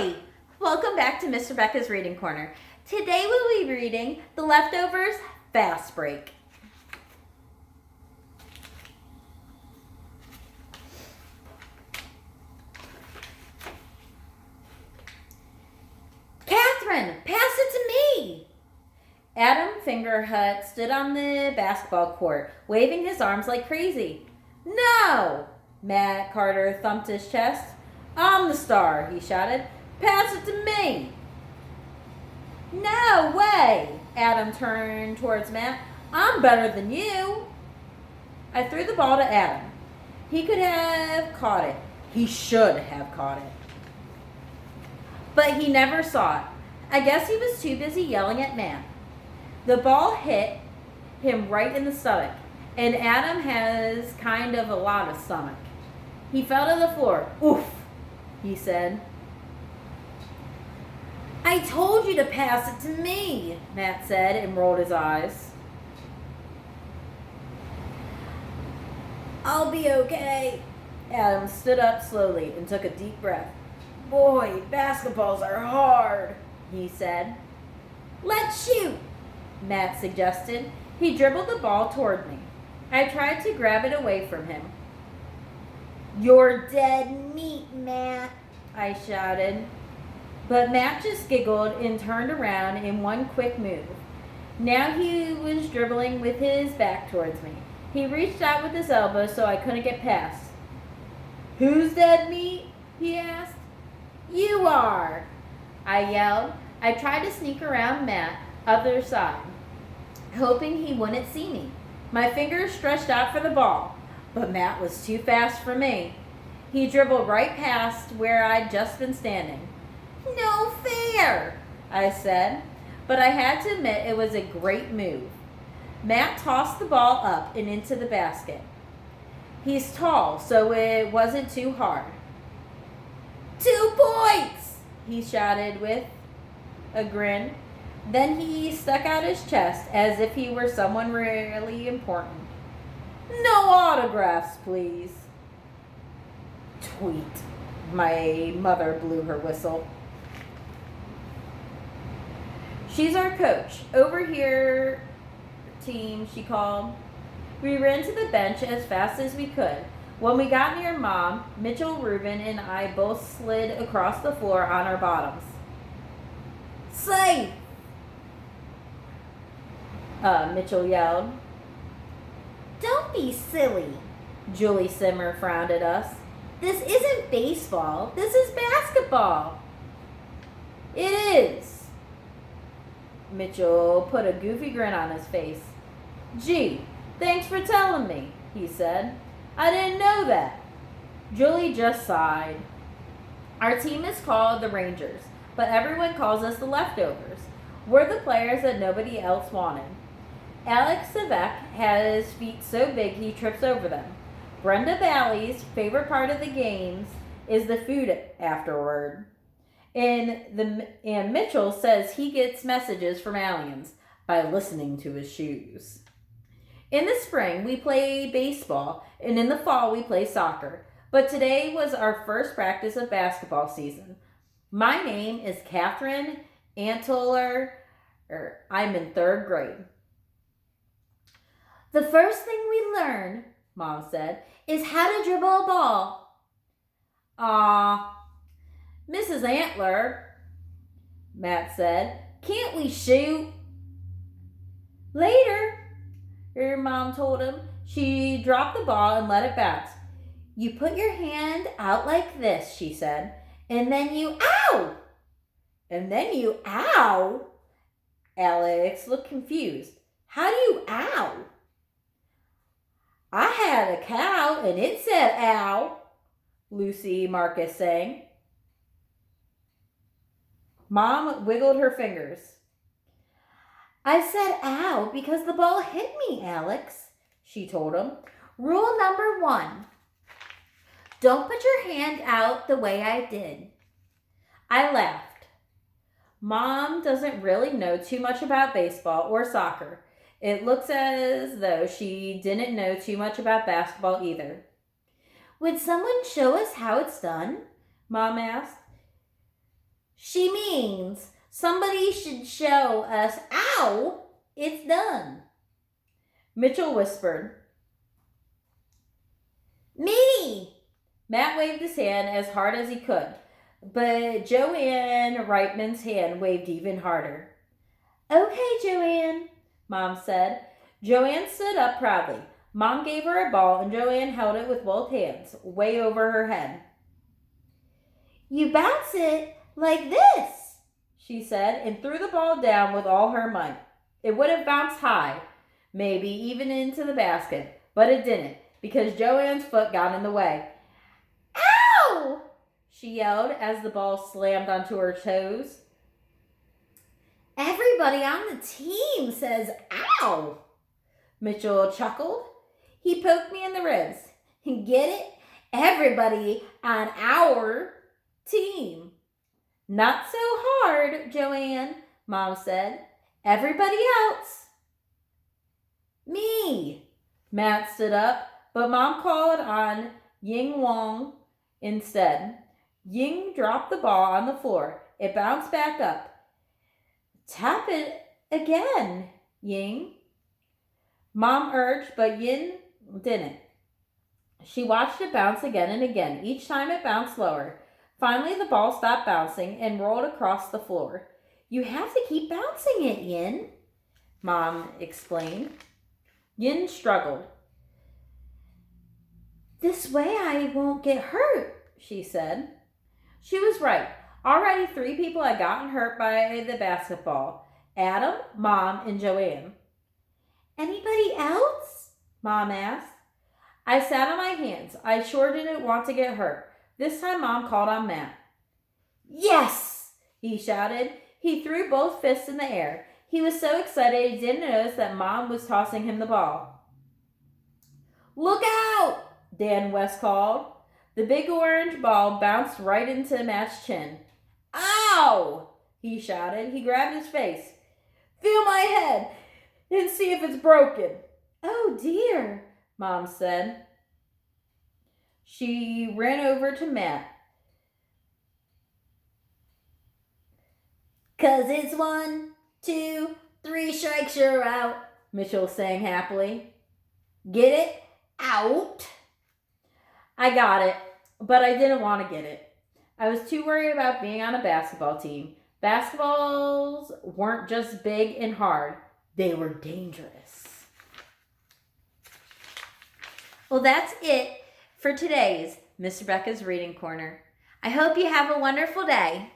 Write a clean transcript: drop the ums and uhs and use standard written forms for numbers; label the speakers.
Speaker 1: Hi! Welcome back to Miss Rebecca's Reading Corner. Today we'll be reading The Leftovers Fast Break. Catherine, pass it to me! Adam Fingerhut stood on the basketball court, waving his arms like crazy. No! Matt Carter thumped his chest. I'm the star, he shouted. Pass it to me! No way! Adam turned towards Matt. I'm better than you. I threw the ball to Adam. He could have caught it. He should have caught it. But he never saw it. I guess he was too busy yelling at Matt. The ball hit him right in the stomach, and Adam has kind of a lot of stomach. He fell to the floor. Oof, he said. I told you to pass it to me, Matt said and rolled his eyes. I'll be okay. Adam stood up slowly and took a deep breath. Boy, basketballs are hard, he said. Let's shoot, Matt suggested. He dribbled the ball toward me. I tried to grab it away from him. You're dead meat, Matt, I shouted. But Matt just giggled and turned around in one quick move. Now he was dribbling with his back towards me. He reached out with his elbow so I couldn't get past. Who's dead meat? He asked. You are, I yelled. I tried to sneak around Matt, other side, hoping he wouldn't see me. My fingers stretched out for the ball, but Matt was too fast for me. He dribbled right past where I'd just been standing. No fair, I said, but I had to admit it was a great move. Matt tossed the ball up and into the basket. He's tall, so it wasn't too hard. 2 points, he shouted with a grin. Then he stuck out his chest as if he were someone really important. No autographs, please. Tweet. My mother blew her whistle. She's our coach. Over here, team, she called. We ran to the bench as fast as we could. When we got near Mom, Mitchell, Reuben, and I both slid across the floor on our bottoms. Safe! Mitchell yelled. Don't be silly, Julie Simmer frowned at us. This isn't baseball. This is basketball. It is. Mitchell put a goofy grin on his face. Gee, thanks for telling me, he said. I didn't know that. Julie just sighed. Our team is called the Rangers, but everyone calls us the Leftovers. We're the players that nobody else wanted. Alex Savek has feet so big he trips over them. Brenda Balley's favorite part of the games is the food afterward. And Mitchell says he gets messages from aliens by listening to his shoes. In the spring, we play baseball, and in the fall, we play soccer. But today was our first practice of basketball season. My name is Catherine Antler. I'm in 3rd grade. The first thing we learn, Mom said, is how to dribble a ball. Mrs. Antler, Matt said, can't we shoot? Later, her mom told him. She dropped the ball and let it bounce. You put your hand out like this, she said, and then you, ow! And then you, ow! Alex looked confused. How do you, ow? I had a cow and it said, ow, Lucy Marcus sang. Mom wiggled her fingers. I said ow because the ball hit me, Alex, she told him. Rule number 1. Don't put your hand out the way I did. I laughed. Mom doesn't really know too much about baseball or soccer. It looks as though she didn't know too much about basketball either. Would someone show us how it's done? Mom asked. She means somebody should show us how it's done. Mitchell whispered. Me! Matt waved his hand as hard as he could, but Joanne Reitman's hand waved even harder. Okay, Joanne, Mom said. Joanne stood up proudly. Mom gave her a ball, and Joanne held it with both hands, way over her head. You bounce it like this, she said, and threw the ball down with all her might. It would have bounced high, maybe even into the basket, but it didn't, because Joanne's foot got in the way. Ow! She yelled as the ball slammed onto her toes. Everybody on the team says ow, Mitchell chuckled. He poked me in the ribs. Get it? Everybody on our team. Not so hard, Joanne, Mom said. Everybody else. Me. Matt stood up, but Mom called on Ying Wong instead. Ying dropped the ball on the floor. It bounced back up. Tap it again, Ying. Mom urged, but Yin didn't. She watched it bounce again and again. Each time it bounced lower. Finally, the ball stopped bouncing and rolled across the floor. You have to keep bouncing it, Yin, Mom explained. Yin struggled. This way I won't get hurt, she said. She was right. Already 3 people had gotten hurt by the basketball. Adam, Mom, and Joanne. Anybody else? Mom asked. I sat on my hands. I sure didn't want to get hurt. This time Mom called on Matt. Yes! He shouted. He threw both fists in the air. He was so excited he didn't notice that Mom was tossing him the ball. Look out! Dan West called. The big orange ball bounced right into Matt's chin. Ow! He shouted. He grabbed his face. Feel my head and see if it's broken. Oh dear, Mom said. She ran over to Matt. 'Cause it's 1, 2, 3 strikes, you're out, Mitchell sang happily. Get it? Out. I got it, but I didn't want to get it. I was too worried about being on a basketball team. Basketballs weren't just big and hard. They were dangerous. Well, that's it for today's Miss Rebecca's Reading Corner. I hope you have a wonderful day.